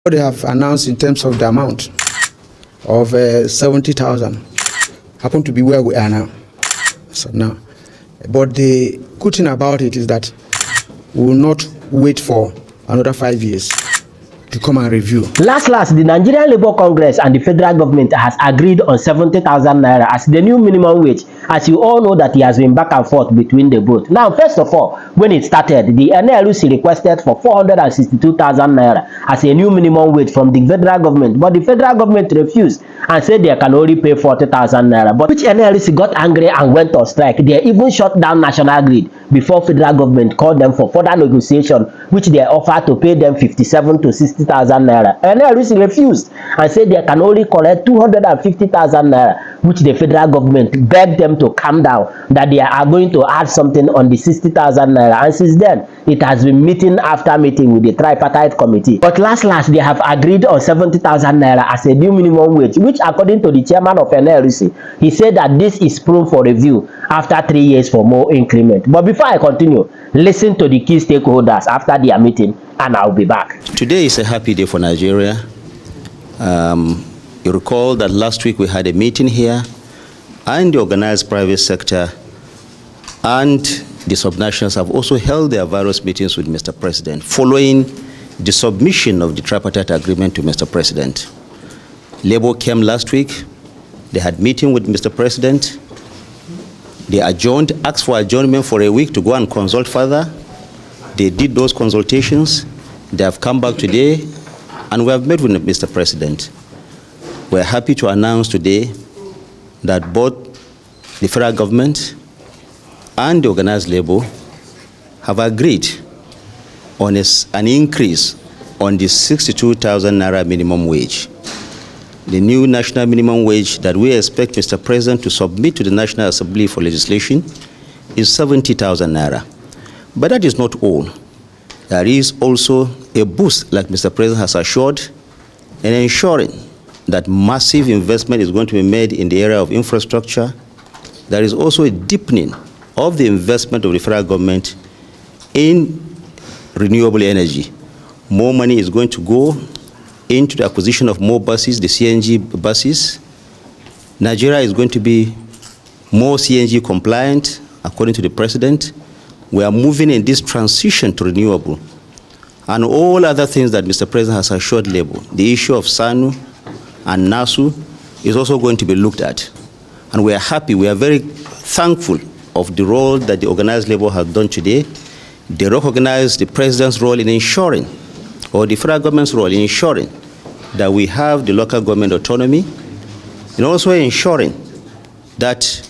What they have announced in terms of the amount of 70,000 happen to be where we are now. So now, but the good thing about it is that we will not wait for another 5 years to come and review. Last, the Nigerian Labour Congress and the federal government has agreed on 70,000 naira as the new minimum wage. As you all know that he has been back and forth between the both. Now, first of all, when it started, the NLC requested for 462,000 naira as a new minimum wage from the federal government, but the federal government refused and said they can only pay 40,000 naira. But which NLC got angry and went on strike. They even shut down National Grid before federal government called them for further negotiation, which they offered to pay them 57 to 60,000 naira. NLC refused and said they can only collect 250,000 naira, which the federal government begged them to calm down, that they are going to add something on the 60,000 naira. And since then, it has been meeting after meeting with the tripartite committee. But last, they have agreed on 70,000 naira as a new minimum wage, which according to the chairman of NLC, he said that this is prone for review after 3 years for more increment. But before I continue, listen to the key stakeholders after their meeting, and I'll be back. Today is a happy day for Nigeria. You recall that last week we had a meeting here, and the organized private sector and the subnationals have also held their various meetings with Mr. President following the submission of the tripartite agreement to Mr. President. Labour came last week. They had meeting with Mr. President. They adjourned, asked for adjournment for a week to go and consult further. They did those consultations. They have come back today, and we have met with Mr. President. We're happy to announce today that both the federal government and the organized labor have agreed on an increase on the 62,000 naira minimum wage. The new national minimum wage that we expect Mr. President to submit to the National Assembly for legislation is 70,000 naira. But that is not all. There is also a boost, like Mr. President has assured, in ensuring that massive investment is going to be made in the area of infrastructure. There is also a deepening of the investment of the federal government in renewable energy. More money is going to go into the acquisition of more buses, the CNG buses. Nigeria is going to be more CNG compliant, according to the president. We are moving in this transition to renewable. And all other things that Mr. President has assured Labour, the issue of SANU and NASU is also going to be looked at. And we are happy, we are very thankful of the role that the organized labor has done today. They recognize the president's role in ensuring, or the federal government's role in ensuring, that we have the local government autonomy, and also ensuring that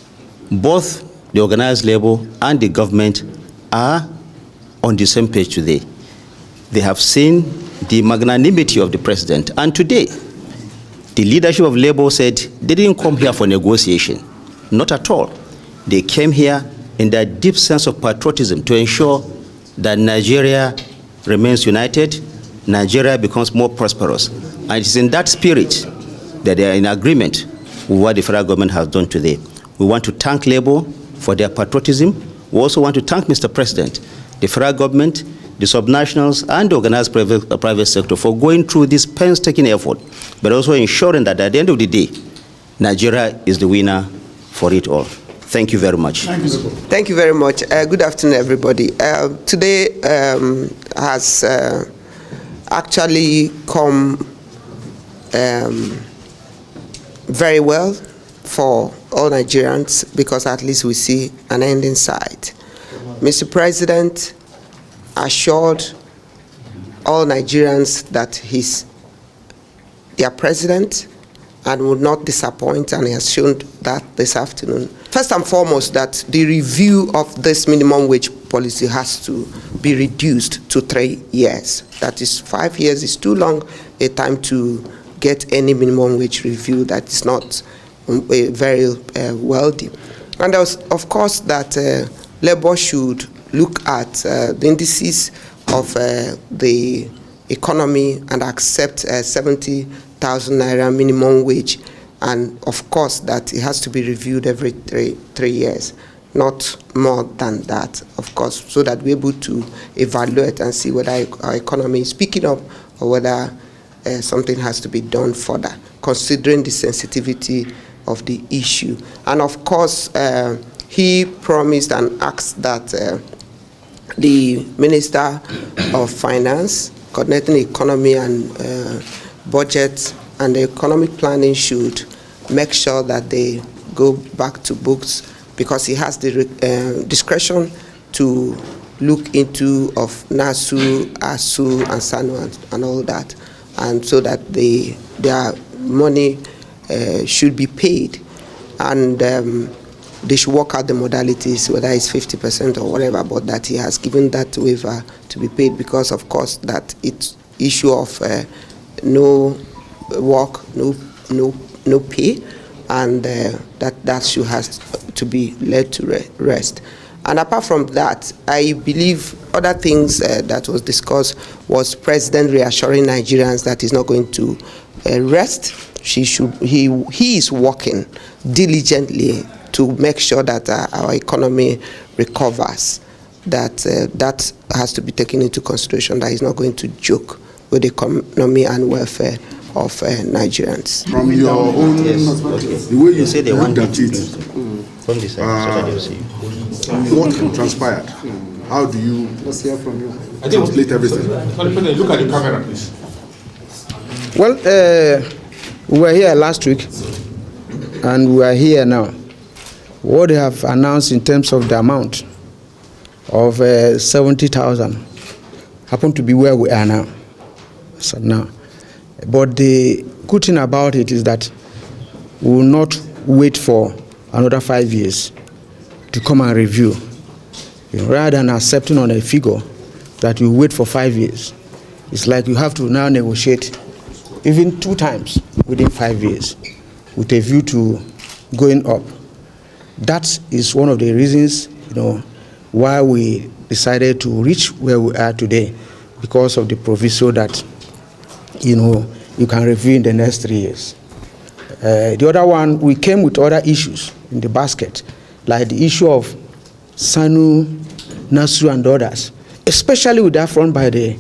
both the organized labor and the government are on the same page today. They have seen the magnanimity of the president, and today, the leadership of Labour said they didn't come here for negotiation. Not at all. They came here in their deep sense of patriotism to ensure that Nigeria remains united, Nigeria becomes more prosperous. And it is in that spirit that they are in agreement with what the federal government has done today. We want to thank Labour for their patriotism. We also want to thank Mr. President, the federal government, the subnationals, and the organized private sector for going through this painstaking effort, but also ensuring that at the end of the day, Nigeria is the winner for it all. Thank you very much. Thank you very much. Good afternoon, everybody. Today has actually come very well for all Nigerians, because at least we see an end in sight. Mr. President assured all Nigerians that he's their president and would not disappoint, and he has shown that this afternoon. First and foremost, that the review of this minimum wage policy has to be reduced to 3 years. That is, 5 years is too long a time to get any minimum wage review that is not very wealthy. And of course that Labour should look at the indices of the economy and accept 70,000 naira minimum wage, and of course that it has to be reviewed every three years, not more than that, of course, so that we're able to evaluate and see whether our economy is picking up or whether something has to be done further, considering the sensitivity of the issue. And of course, he promised and asked that the Minister of Finance, coordinating economy and budget and the economic planning should make sure that they go back to books, because he has the discretion to look into of NASU, ASU, and SANU and all that, and so that their money should be paid, and they should work out the modalities, whether it's 50% or whatever, but that he has given that waiver to be paid, because of course that it's issue of no work, no pay, and that should has to be led to rest. And apart from that, I believe other things that was discussed was President reassuring Nigerians that he's not going to rest. He is working diligently to make sure that our economy recovers. That has to be taken into consideration, that he's not going to joke with the economy and welfare of Nigerians. From your own, the way you say they looked want at it, from this side, so that you see. what transpired? How do you translate everything? Look at the camera, please. Well, we were here last week, and we are here now. What they have announced in terms of the amount of 70,000 happen to be where we are now. So now, but the good thing about it is that we will not wait for another 5 years to come and review. Rather than accepting on a figure that you wait for 5 years, it's like you have to now negotiate even 2 times within 5 years with a view to going up. That is one of the reasons, why we decided to reach where we are today, because of the proviso that, you can review in the next 3 years. The other one, we came with other issues in the basket, like the issue of SANU, NASU, and others, especially with that front by the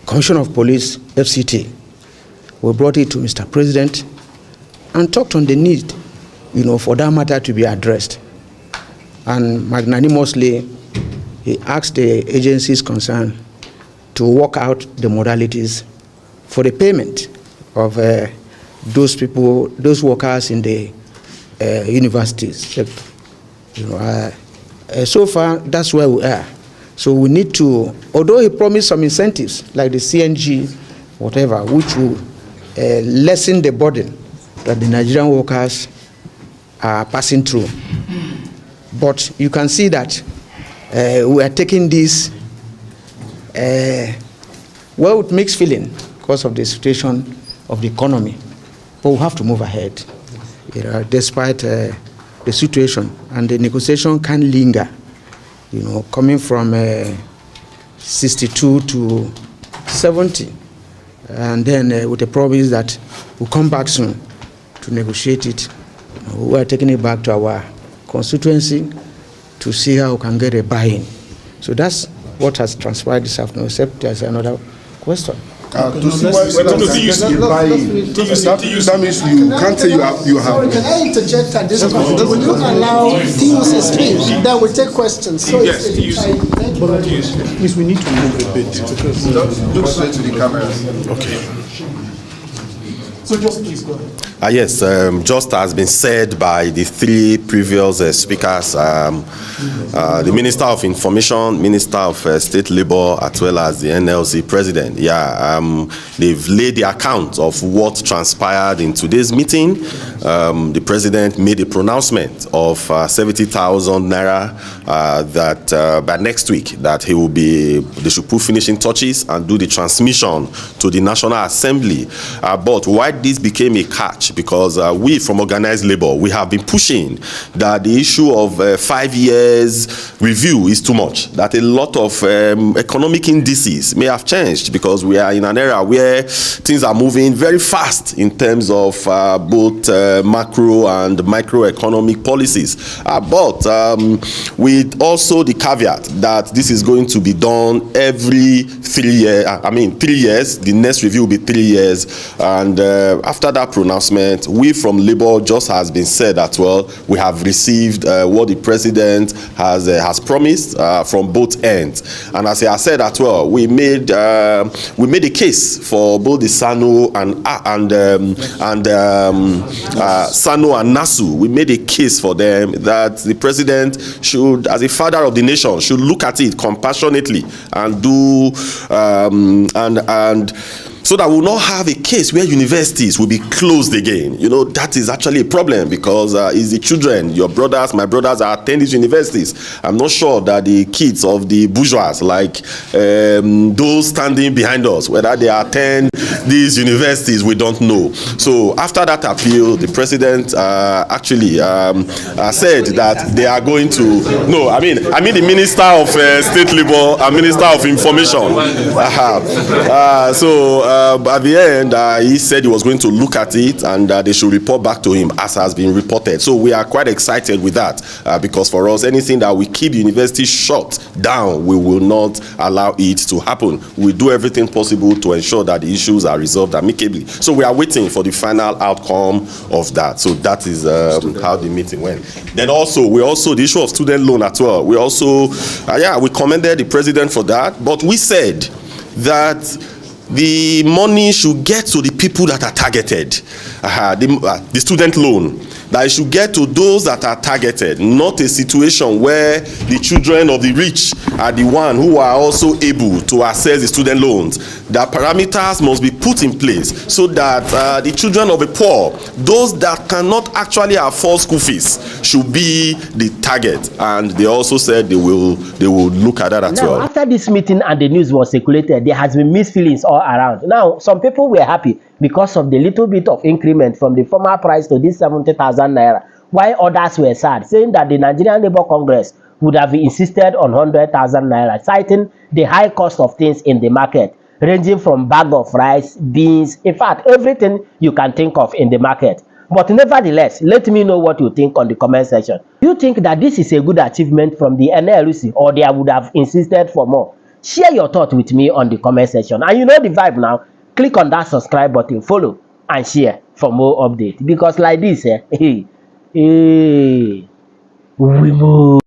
Commission of Police, FCT. We brought it to Mr. President and talked on the need, for that matter to be addressed. And magnanimously, he asked the agencies concerned to work out the modalities for the payment of those people, those workers in the universities. So far, that's where we are. So we need to, although he promised some incentives, like the CNG, whatever, which will lessen the burden that the Nigerian workers are passing through. But you can see that we are taking this with mixed feeling because of the situation of the economy. But we have to move ahead, despite the situation. And the negotiation can linger, coming from 62 to 70. And then with the promise that we'll come back soon to negotiate it. We are taking it back to our constituency to see how we can get a buy-in. So that's what has transpired this afternoon, except there's another question. That means you can't say you have. Can I interject at this point? Will you allow TUC speak? Then we take questions. So Yes, TUC. Please, we need to move a bit. Look straight to the cameras. Okay. So just please go ahead. Yes, just has been said by the 3 previous speakers, the Minister of Information, Minister of State Labor, as well as the NLC President. They've laid the account of what transpired in today's meeting. The President made a pronouncement of 70,000 naira that by next week that they should put finishing touches and do the transmission to the National Assembly. But why this became a catch because we from organized labor, we have been pushing that the issue of 5 years review is too much, that a lot of economic indices may have changed because we are in an era where things are moving very fast in terms of both macro and microeconomic policies. But with also the caveat that this is going to be done every 3 years, 3 years, the next review will be 3 years, and after that pronouncement, we from Labour, just has been said that, well, we have received what the president has promised from both ends, and as I said that, well, we made a case for both the SANU and SANU and NASU. We made a case for them that the president should, as a father of the nation, should look at it compassionately and do and so that we'll not have a case where universities will be closed again. You know, that is actually a problem because it's the children, your brothers, my brothers are attending these universities. I'm not sure that the kids of the bourgeois, like those standing behind us, whether they attend these universities, we don't know. So after that appeal, the president actually said that they are going to, no, I mean the Minister of State Labor and Minister of Information. At the end, he said he was going to look at it and they should report back to him as has been reported. So we are quite excited with that because for us, anything that we keep the university shut down, we will not allow it to happen. We do everything possible to ensure that the issues are resolved amicably. So we are waiting for the final outcome of that. So that is how the meeting went. Then also, the issue of student loan as well. We also, we commended the president for that, but we said that the money should get to the people that are targeted. The student loan, that it should get to those that are targeted, not a situation where the children of the rich are the one who are also able to access the student loans. The parameters must be put in place so that the children of the poor, those that cannot actually afford school fees, should be the target. And they also said they will look at that as well. Now, after this meeting and the news was circulated, there has been mixed feelings all around. Now, some people were happy because of the little bit of increment from the former price to this 70,000 naira, while others were sad, saying that the Nigerian Labour Congress would have insisted on 100,000 naira, citing the high cost of things in the market, ranging from bag of rice, beans, in fact, everything you can think of in the market. But nevertheless, let me know what you think on the comment section. Do you think that this is a good achievement from the NLC, or they would have insisted for more? Share your thought with me on the comment section. And you know the vibe now. Click on that subscribe button, follow, and share for more updates. Because like this, we move.